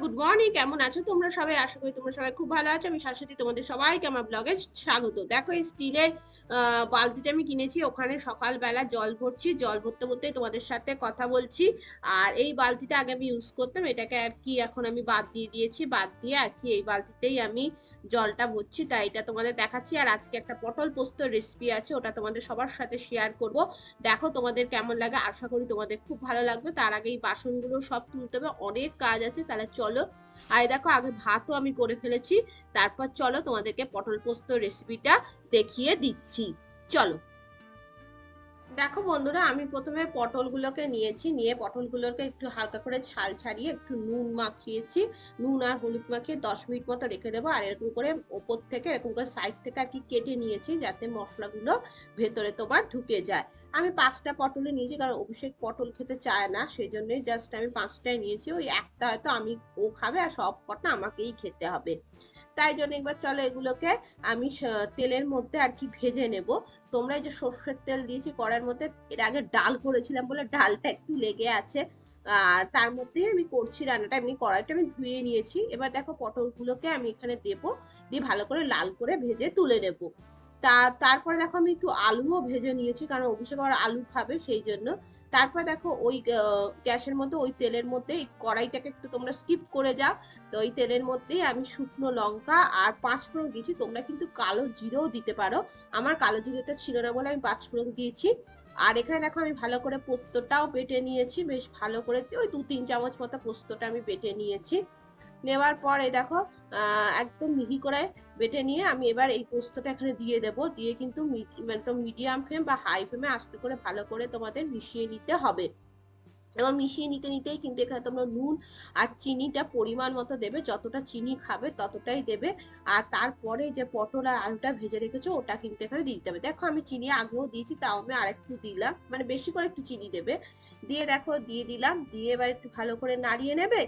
Good morning, কেমন আছো তোমরা সবাই? আশা করি তোমরা সবাই খুব ভালো আছো। আমি শাশ্বতী, তোমাদের সবাইকে আমার ব্লগে স্বাগত। দেখো এই স্টিলের বালতিটা আমি কিনেছি, ওখানে সকালবেলা জল ভরছি, জল ভরতে ভরতে তোমাদের সাথে কথা বলছি। আর এই বালতিটা আগে আমি ইউজ করতাম, এটাকে আর কি এখন আমি বাদ দিয়ে দিয়েছি, বাদ দিয়ে আর কি এই বালতিতেই আমি জলটা ভরছি, তাই এটা তোমাদের দেখাচ্ছি। আর আজকে একটা পটল পোস্ত রেসিপি আছে, ওটা তোমাদের সবার সাথে শেয়ার করব। দেখো তোমাদের কেমন লাগে, আশা করি তোমাদের খুব ভালো লাগবে। তার আগে এই বাসনগুলো সব তুলতে হবে, অনেক কাজ আছে, তাহলে চলো। আর দেখো আগে ভাতও আমি করে ফেলেছি, তারপর চলো তোমাদেরকে পটল পোস্ত রেসিপিটা দেখিয়ে দিচ্ছি। চলো। দেখো বন্ধুরা, আমি প্রথমে পটলগুলোকে নিয়েছি, নিয়ে পটলগুলোকে একটু হালকা করে ছাল ছাড়িয়ে একটু নুন মাখিয়েছি, নুন আর হলুদ মাখিয়ে 10 মিনিট মতো রেখে দেবো। আর এরকম করে ওপর থেকে এরকম করে সাইড থেকে আর কি কেটে নিয়েছি, যাতে মশলাগুলো ভেতরে তোমার ঢুকে যায়। আমি 5টা পটলে নিয়েছি, কারণ অভিষেক পটল খেতে চায় না, সেই জন্যই জাস্ট আমি 5টাই নিয়েছি। ওই একটা হয়তো ও খাবে, আর সব কটা আমাকেই খেতে হবে। তাই জন্য একবার চলো এগুলোকে আমি তেলের মধ্যে আর কি ভেজে নেব। তোমরা এই যে সর্ষের তেল দিয়েছি কড়াইয়ের মধ্যে, এর আগে ডাল করেছিলাম বলে ডালটা একটু লেগে আছে, আর তার মধ্যেই আমি করছি রান্নাটা। এমনি কড়াইটা আমি ধুয়ে নিয়েছি। এবার দেখো পটলগুলোকে আমি এখানে দেবো, দিয়ে ভালো করে লাল করে ভেজে তুলে নেব। তারপরে দেখো আমি একটু আলুও ভেজে নিয়েছি, কারণ অভিষেক আর আলু খাবে, সেই জন্য। তারপরে দেখো ওই গ্যাসের মধ্যে ওই তেলের মধ্যে এই কড়াইটাকে একটু তোমরা স্কিপ করে যাও, তো ওই তেলের মধ্যেই আমি শুকনো লঙ্কা আর 5 ফোড়ন দিয়েছি। তোমরা কিন্তু কালো জিরেও দিতে পারো, আমার কালো জিরেটা ছিল না বলে আমি 5 ফোড়ন দিয়েছি। আর এখানে দেখো আমি ভালো করে পোস্তটাও বেটে নিয়েছি, বেশ ভালো করে ওই 2-3 চামচ মতো পোস্তটা আমি বেটে নিয়েছি। নেওয়ার পর এই দেখো একদম মিহি করে বেটে নিয়ে আমি এবার এই পোস্তটা এখানে দিয়ে দেবো, দিয়ে কিন্তু মিডিয়াম ফ্লেম বা হাই ফ্লেমে আস্তে করে ভালো করে তোমাদের মিশিয়ে নিতে হবে। এবং মিশিয়ে নিতে নিতেই কিন্তু এখানে তোমরা নুন আর চিনিটা পরিমাণ মতো দেবে, যতটা চিনি খাবে ততটাই দেবে। আর তারপরে যে পটল আর আলুটা ভেজে রেখেছো ওটা কিন্তু এখানে দিতে হবে। দেখো আমি চিনি আগেও দিয়েছি, তাও আমি আরেকটু দিলাম, মানে বেশি করে একটু চিনি দেবে। দিয়ে দেখো দিয়ে দিলাম, দিয়ে এবার একটু ভালো করে নাড়িয়ে নেবে।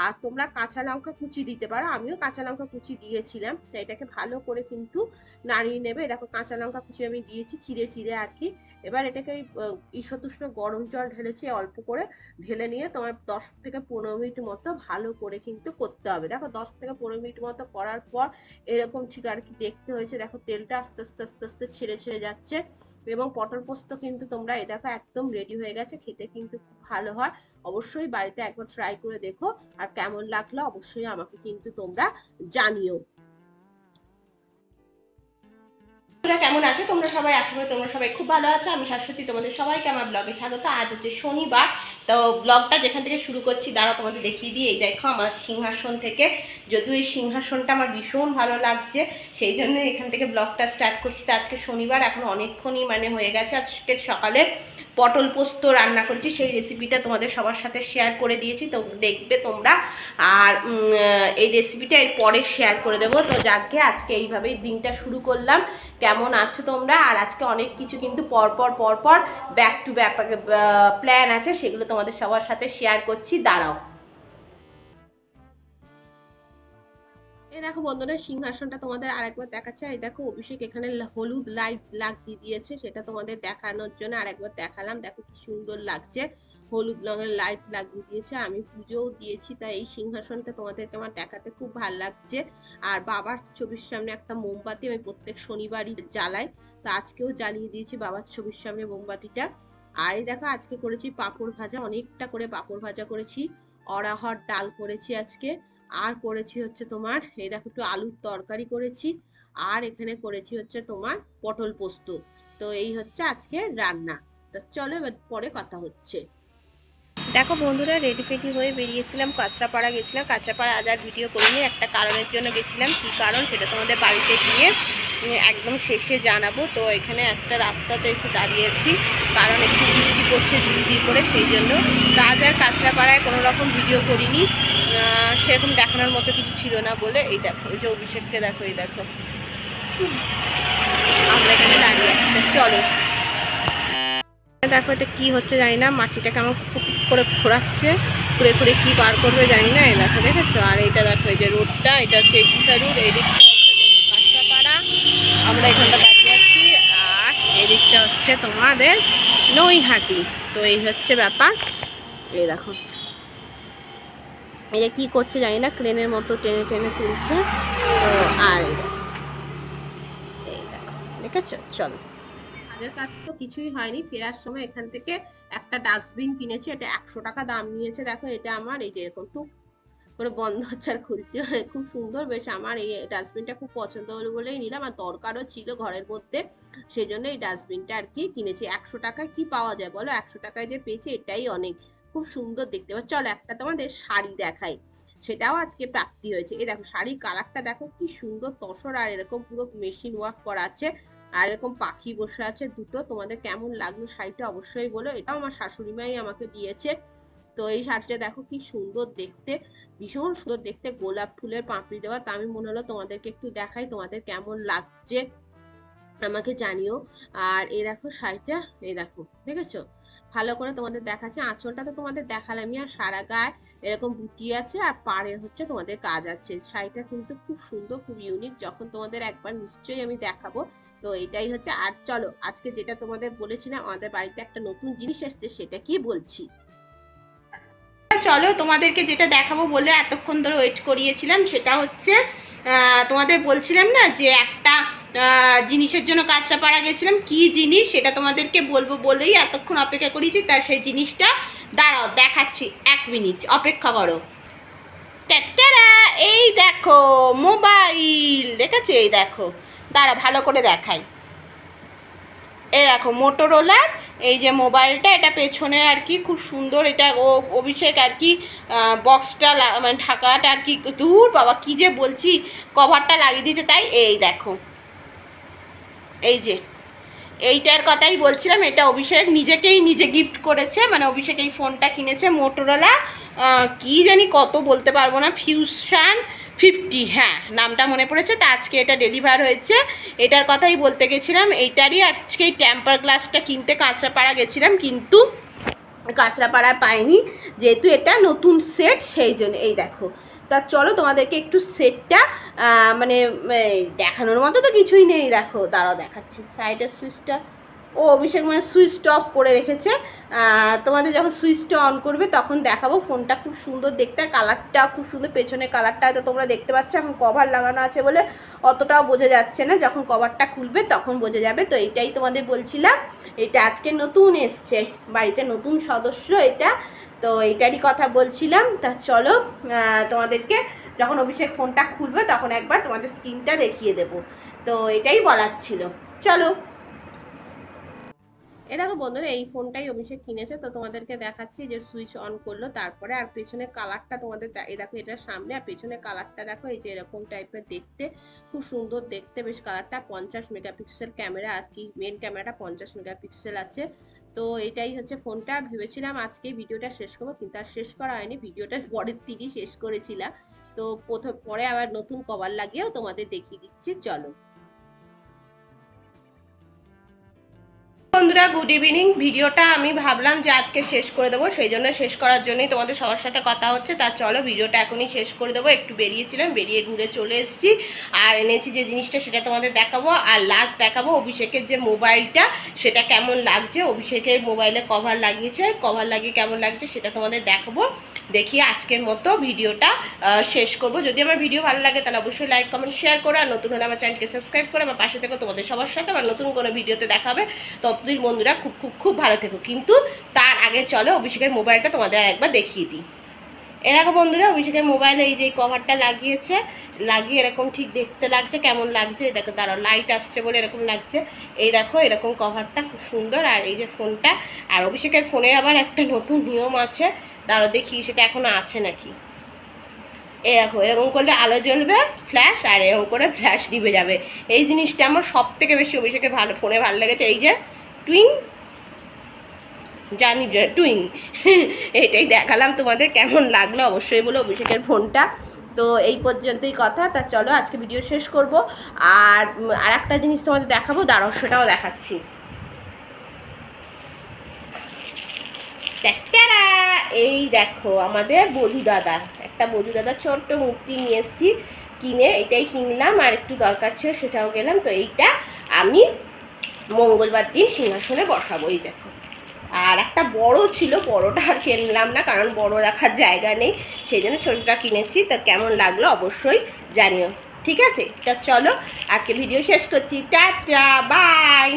আর তোমরা কাঁচা লঙ্কা কুচি দিতে পারো, আমিও কাঁচা লঙ্কা কুচি দিয়েছিলাম। তো এটাকে ভালো করে কিন্তু নাড়িয়ে নেবে। দেখো কাঁচা লঙ্কা কুচি আমি দিয়েছি চিড়ে চিড়ে আর কি। এবার এটাকে ঈষদুষ্ণ গরম জল ঢেলেছি অল্প করে, ঢেলে নিয়ে তোমার 10 থেকে 15 মিনিট মতো ভালো করে কিন্তু করতে হবে। দেখো 10 থেকে 15 মিনিট মতো করার পর এরকম ঠিক আর কি দেখতে হয়েছে। দেখো তেলটা আস্তে আস্তে আস্তে আস্তে ছেড়ে ছেড়ে যাচ্ছে, এবং পটল পোস্ত কিন্তু তোমরা এই দেখো একদম রেডি হয়ে গেছে। খেতে কিন্তু খুব ভালো হয়, অবশ্যই বাড়িতে একবার ট্রাই করে দেখো। আর কেমন লাগলো অবশ্যই আমাকে কিন্তু তোমরা জানিও। কেমন আছো তোমরা সবাই? আশা করি তোমরা সবাই খুব ভালো আছো। আমি শাশ্বতী, তোমাদের সবাইকে আমার ব্লগে স্বাগত। আজ হচ্ছে শনিবার, তো ব্লগটা যেখান থেকে শুরু করছি দাঁড়াও তোমাদের দেখিয়ে দিই। এই দেখো আমার সিংহাসন থেকে, যদিও এই সিংহাসনটা আমার ভীষণ ভালো লাগছে, সেই জন্য এখান থেকে ব্লগটা স্টার্ট করছি। তো আজকে শনিবার, এখন অনেকক্ষণই মানে হয়ে গেছে। আজকে সকালে পটল পোস্ত রান্না করেছি, সেই রেসিপিটা তোমাদের সবার সাথে শেয়ার করে দিয়েছি, তো দেখবে তোমরা। আর এই রেসিপিটা এর পরে শেয়ার করে দেবো। তো যাকে আজকে এইভাবেই দিনটা শুরু করলাম। কেমন আছো তোমরা? আর আজকে অনেক কিছু কিন্তু পরপর ব্যাক টু ব্যাক প্ল্যান আছে, সেগুলো তোমাদের সবার সাথে শেয়ার করছি, দাঁড়াও। এই দেখো বন্ধুরা, সিংহাসনটা তোমাদের আরেকবার দেখাচ্ছে। এই দেখো অভিষেক এখানে হলুদ লাইট লাগিয়ে দিয়েছে, সেটা তোমাদের দেখানোর জন্য আরেকবার দেখালাম। দেখো কি সুন্দর লাগছে, হলুদ রঙের লাইট লাগিয়ে দিয়েছে। আমি পুজোও দিয়েছি, তাই এই সিংহাসনটা তোমাদেরকে আমার দেখাতে খুব ভালো লাগছে। আর বাবার ছবির সামনে একটা মোমবাতি আমি প্রত্যেক শনিবারই জ্বালাই, তো আজকেও জ্বালিয়ে দিয়েছি বাবার ছবির সামনে মোমবাতিটা। আর এই দেখো আজকে করেছি পাঁপড় ভাজা, অনেকটা করে পাঁপড় ভাজা করেছি। অড়হর ডাল করেছি আজকে। আর করেছি হচ্ছে তোমার এই দেখো একটু আলুর তরকারি করেছি। আর এখানে করেছি হচ্ছে তোমার পটল পোস্ত। তো এই হচ্ছে আজকে রান্না। তো চলো এবার পরে কথা হচ্ছে। দেখো বন্ধুরা, রেডি ফেডি হয়ে বেরিয়েছিলাম, কাঁচরাপাড়া গেছিলাম। কাঁচরাপাড়া আজ আর ভিডিও করিনি, একটা কারণের জন্য গেছিলাম। কি কারণ সেটা তোমাদের বাড়িতে গিয়ে একদম শেষে জানাবো। তো এখানে একটা রাস্তাতে এসে দাঁড়িয়েছি, কারণ একটু বৃষ্টি পড়ছে ঝিরঝির করে, সেই জন্য। তো আজ আর কাঁচরাপাড়ায় কোনো রকম ভিডিও করিনি, সেরকম দেখানোর মতো কিছু ছিল না বলে। এই দেখো এই যে অভিষেককে দেখো, এই দেখো আমরা এখানে দাঁড়িয়ে আছি। চলো দেখো এটা কি হচ্ছে জানি না, মাটিটাকে আমার খুব করে খোঁড়াচ্ছে, খুঁড়ে খুঁড়ে কি বার করবে জানি না। এই দেখো দেখেছো? আর এইটা দেখো, এই যে রোডটা, এটা হচ্ছে একুশা রোড, এই দিকটা হচ্ছে কাঁচরাপাড়া, আমরা এখানটা দাঁড়িয়ে আছি। আর এদিকটা হচ্ছে তোমাদের নৈহাটি। তো এই হচ্ছে ব্যাপার। এই দেখো এই যে কী করছে জানি না, ক্রেনের মতো টেনে টেনে তুলছে। তো আর এই দেখো, দেখেছো? চলো, কাজের কাজ তো কিছুই হয়নি। ফেরার সময় এখান থেকে একটা ডাস্টবিন কিনেছি, এটা 100 টাকা দাম নিয়েছে। দেখো এটা আমার এই যে এরকম টুক করে বন্ধ হচ্ছে আর খুলছে, খুব সুন্দর বেশ। আমার এই ডাস্টবিনটা খুব পছন্দ হলো বলেই নিলাম, আর দরকারও ছিল ঘরের মধ্যে, সেই জন্য এই ডাস্টবিনটা আর কি কিনেছি। 100 টাকায় কি পাওয়া যায় বলো? 100 টাকায় যে পেয়েছি এটাই অনেক। খুব সুন্দর দেখতে পাচ্ছ। চলো একটা তোমাদের শাড়ি দেখাই, সেটাও আজকে প্রাপ্তি হয়েছে। এই দেখো শাড়ির কালারটা দেখো কি সুন্দর তসর, আর এরকম পুরো মেশিন ওয়ার্ক করা আছে, আর এরকম পাখি বসে আছে দুটো। তোমাদের কেমন লাগলো শাড়িটা অবশ্যই বলো। এটাও আমার শাশুড়ি মাই আমাকে দিয়েছে। তো এই শাড়িটা দেখো কি সুন্দর দেখতে, ভীষণ সুন্দর দেখতে, গোলাপ ফুলের পাপড়ি দেওয়া। তা আমি মনে হলো তোমাদেরকে একটু দেখাই, তোমাদের কেমন লাগছে আমাকে জানিও। আর এই দেখো শাড়িটা, এই দেখো দেখেছো, ভালো করে তোমাদের দেখাচ্ছে। আঁচলটা তো তোমাদের দেখালামই, আর সারা গায়ে এরকম বুটি আছে, আর পাড়ে হচ্ছে তোমাদের কাজ আছে। শাড়িটা কিন্তু খুব সুন্দর, খুব ইউনিক। যখন তোমাদের একবার নিশ্চয়ই আমি দেখাবো। তো এটাই হচ্ছে। আর চলো আজকে যেটা তোমাদের বলেছিলাম, আমাদের বাড়িতে একটা নতুন জিনিস এসছে, সেটা কি বলছি। চলো তোমাদেরকে যেটা দেখাবো বলে এতক্ষণ ধরে ওয়েট করিয়েছিলাম, সেটা হচ্ছে তোমাদের বলছিলাম না যে একটা জিনিসের জন্য কাঁচরাপাড়া গেছিলাম, কি জিনিস সেটা তোমাদেরকে বলবো বলেই এতক্ষণ অপেক্ষা করেছি। তার সেই জিনিসটা দাঁড়াও দেখাচ্ছি, 1 মিনিট অপেক্ষা করো। ট্যাটারা, এই দেখো মোবাইল, দেখেছো? এই দেখো, দাঁড়া ভালো করে দেখাই। এই দেখো মোটোরোলার এই যে মোবাইলটা, এটা পেছনে আর কি খুব সুন্দর। এটা অভিষেক আর কি বক্সটা মানে ঢাকাটা আর কি, দূর বাবা কি যে বলছি, কভারটা লাগিয়ে দিয়েছে। তাই এই দেখো, এই যে এইটার কথাই বলছিলাম, এটা অভিষেক নিজেকেই নিজে গিফট করেছে। মানে অভিষেক এই ফোনটা কিনেছে মোটোরোলা, কি জানি কত বলতে পারবো না, ফিউশন 50, হ্যাঁ নামটা মনে পড়েছে। তা আজকে এটা ডেলিভার হয়েছে, এটার কথাই বলতে গেছিলাম। এইটারই আজকে এই টেম্পার গ্লাসটা কিনতে কাঁচরাপাড়া গেছিলাম, কিন্তু কাঁচরাপাড়া পাইনি, যেহেতু এটা নতুন সেট সেই জন্য। এই দেখো, তা চলো তোমাদেরকে একটু সেটটা মানে দেখানোর মতো তো কিছুই নেই। দেখো দাঁড়াও দেখাচ্ছি, সাইডের সুইচটা ও অভিষেক মানে সুইচটা অফ করে রেখেছে। তোমাদের যখন সুইচটা অন করবে তখন দেখাবো। ফোনটা খুব সুন্দর দেখতে, কালারটা খুব সুন্দর, পেছনের কালারটা হয়তো তোমরা দেখতে পাচ্ছ। এখন কভার লাগানো আছে বলে অতটাও বোঝা যাচ্ছে না, যখন কভারটা খুলবে তখন বোঝা যাবে। তো এইটাই তোমাদের বলছিলাম, এটা আজকে নতুন এসছে, বাড়িতে নতুন সদস্য এটা, তো এইটারই কথা বলছিলাম। তা চলো তোমাদেরকে যখন অভিষেক ফোনটা খুলবে তখন একবার তোমাদের স্ক্রিনটা দেখিয়ে দেবো। তো এটাই বলার ছিল, চলো। এ দেখো বন্ধুরা, এই ফোনটাই অভিষেক কিনেছে, তো তোমাদেরকে দেখাচ্ছি যে সুইচ অন করলো তারপরে। আর পেছনের কালারটা তোমাদের এই দেখো, এটার সামনে আর পেছনের কালারটা দেখো, এই যে এরকম টাইপের দেখতে, খুব সুন্দর দেখতে বেশ। কালারটা 50 মেগাপিক্সেল ক্যামেরা আর কি, মেন ক্যামেরাটা 50 মেগাপিক্সেল আছে। তো এটাই হচ্ছে ফোনটা। ভেবেছিলাম আজকে ভিডিওটা শেষ করবো, কিন্তু আর শেষ করা হয়নি, ভিডিওটা পরের দিনই শেষ করেছিলাম। তো পরে আবার নতুন কভার লাগিয়েও তোমাদের দেখিয়ে দিচ্ছি, চলো। বন্ধুরা গুড ইভিনিং। ভিডিওটা আমি ভাবলাম যে আজকে শেষ করে দেবো, সেই জন্য শেষ করার জন্যই তোমাদের সবার সাথে কথা হচ্ছে। তা চলো ভিডিওটা এখনই শেষ করে দেবো। একটু বেরিয়েছিলাম, বেরিয়ে ঘুরে চলে এসেছি, আর এনেছি যে জিনিসটা সেটা তোমাদের দেখাবো। আর লাস্ট দেখাবো অভিষেকের যে মোবাইলটা, সেটা কেমন লাগছে। অভিষেকের মোবাইলে কভার লাগিয়েছে, কভার লাগিয়ে কেমন লাগছে সেটা তোমাদের দেখাবো। দেখিয়ে আজকের মতো ভিডিওটা শেষ করব। যদি আমার ভিডিও ভালো লাগে তাহলে অবশ্যই লাইক কমেন্ট শেয়ার করো, আর নতুন হলে আমার চ্যানেলকে সাবস্ক্রাইব করে আমার পাশে থেকে তোমাদের সবার সাথে আবার নতুন কোনো ভিডিওতে দেখা হবে। ততদিন বন্ধুরা খুব খুব খুব ভালো থেকো। কিন্তু তার আগে চলো অভিষেকের মোবাইলটা তোমাদের একবার দেখিয়ে দিই। এ দেখো বন্ধুরা, অভিষেকের মোবাইলে এই যে কভারটা লাগিয়েছে, লাগিয়ে এরকম ঠিক দেখতে লাগছে। কেমন লাগছে দেখো, দাঁড়াও লাইট আসছে বলে এরকম লাগছে। এই দেখো এরকম কভারটা খুব সুন্দর, আর এই যে ফোনটা। আর অভিষেকের ফোনে আবার একটা নতুন নিয়ম আছে, দাঁড়াও দেখি সেটা এখনো আছে নাকি। এরকম এরকম করলে আলো জ্বলবে ফ্ল্যাশ, আর এরকম করে ফ্ল্যাশ নিভে যাবে। এই জিনিসটা আমার সব থেকে বেশি অভিষেকের ফোনে ভালো লেগেছে। এই যে টুইং, জানি যে টুইং, এটাই দেখালাম তোমাদের। কেমন লাগলো অবশ্যই বলো অভিষেকের ফোনটা। তো এই পর্যন্তই কথা। তা চলো আজকে ভিডিও শেষ করব। আর একটা জিনিস তোমাদের দেখাবো, দাঁড়াও সেটাও দেখাচ্ছি। এই দেখো আমাদের বধূ দাদা, একটা বধূ দাদা ছোট্ট মূর্তি নিয়ে এসেছি কিনে। এটাই কিনলাম, আর একটু দরকার ছিল সেটাও গেলাম। তো এইটা আমি মঙ্গলবার দিন সিংহাসনে বসাবো। এই দেখো আর একটা বড় ছিল, বড়টা আর কিনলাম না কারণ বড় রাখার জায়গা নেই, সেই জন্য ছোটোটা কিনেছি। তা কেমন লাগলো অবশ্যই জানিও, ঠিক আছে? তা চলো আজকে ভিডিও শেষ করছি, টাটা বাই।